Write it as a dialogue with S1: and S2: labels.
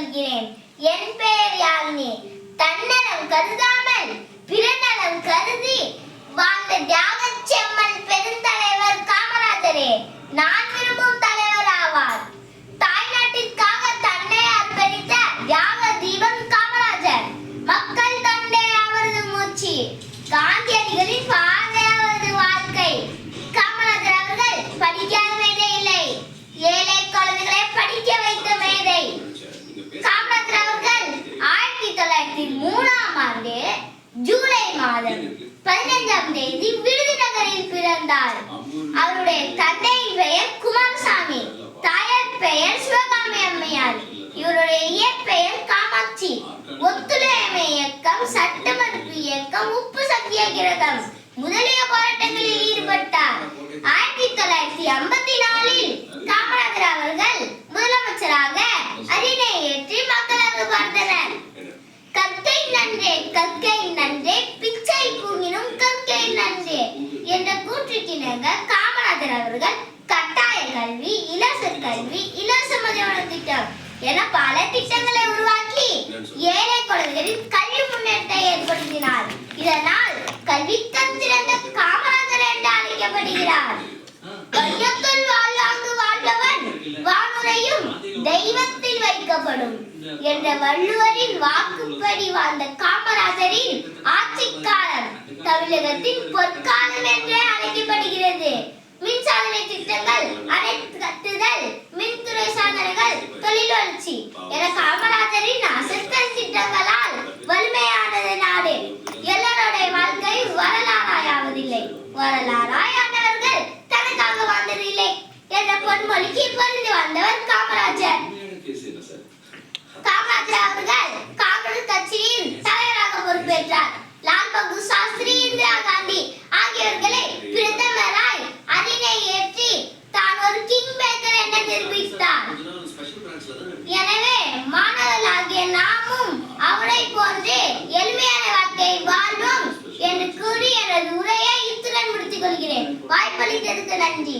S1: கொள்கிறேன். என் பெயர் யாழினி. தன்னலம் கருதாமல் பிறநலம் கருதி வாழ்ந்த தியாகச் செம்மல் பெருந்தலைவர் காமராஜரே நான் விரும்பும் தலைவர் ஆவார். தாய்நாட்டிற்காக தன்னை அர்ப்பணித்த தியாக தீபம் காமராஜர். மக்கள் தொண்டே அவரது மூச்சு. காந்தியடிகளின் பாதை அவரது வாழ்க்கை. காமராஜர் அவர்கள் படிக்காத மேதை இல்லை, ஏழை குழந்தைகளை படிக்க வைத்த மேதை. காமராஜர் அவர்கள் 1903ஆம் ஆண்டு ஜூலை மாதம் 15ஆம் தேதி விருதுநகரில் பிறந்தார். அவருடைய தந்தையின் பெயர் குமாரசாமி, தாயார் பெயர் சிவகாமி அம்மையார். இவருடைய இயற்பெயர் காமாட்சி. ஒத்துழையாமை இயக்கம், சட்ட மறுப்பு இயக்கம், உப்பு சத்தியாகிரகம் முதலிய போராட்டங்களில் ஈடுபட்டார். 1954இல் காமராஜர் அவர்கள் முதலமைச்சராக அரியணை ஏற்றி மக்களாக பார்த்தனர். கற்கை நன்றே கற்கை நன்றே பிச்சை பூங்கினும் கற்கை நன்றே என்ற கூற்றுக்கிணங்க காமராஜர் அவர்கள் கட்டாய கல்வி, இலவச கல்வி, இலவச மதியான திட்டம் என பல திட்டங்களை உருவாக்கி ஏழை குழந்தைகளின் கல்வி முன்னேற்றத்தை ஏற்படுத்தினார். இதனால் கல்வி கத்திறந்த காமராஜர் என்று அழைக்கப்படுகிறார். வையத்துள் வாழ்வாங்கு வாழ்பவன் வானுரையும் தெய்வத்தில் வைக்கப்படும் என்ற வள்ளுவரின் வாக்குப்படி வாழ்ந்த காமராஜரின் ஆட்சி காலம் தமிழகத்தின் பொற்காலம் என்று அழைக்கப்படுகிறது. மின்சாதனை திட்டங்கள், அனைத்து கட்டுதல், மின்துறை சாதனைகள், தொழில் வளர்ச்சி என காமராஜரின் அசத்தல் திட்டங்களால் வலிமையானது நாடு. எல்லாருடைய வாழ்க்கை வரலாறாயாவதில்லை, வரலாறாயானவர்கள் தனக்காக வாழ்ந்ததில்லை என்ற பொன்மொழிக்கு பொருந்தி வாழ்ந்தவர் காமராஜர். காமராஜர் அவர்கள் காங்கிரஸ் கட்சியின் தலைவராக பொறுப்பேற்றார். லால் பகதூர் சாஸ்திரி, இந்திரா காந்தி ஆகியோர்களை பிரதமராய் அரியணை ஏற்றி தான் ஒரு கிங் மேக்கர் என நிரூபித்தார். எனவே மாணவர்களாகிய நாமும் அவரை போன்று எளிமையான வாழ்க்கையை வாழ்வோம் என்று கூறி எனது உரையை இத்துடன் முடித்துக் கொள்கிறேன். வாய்ப்பளித்ததற்கு நன்றி.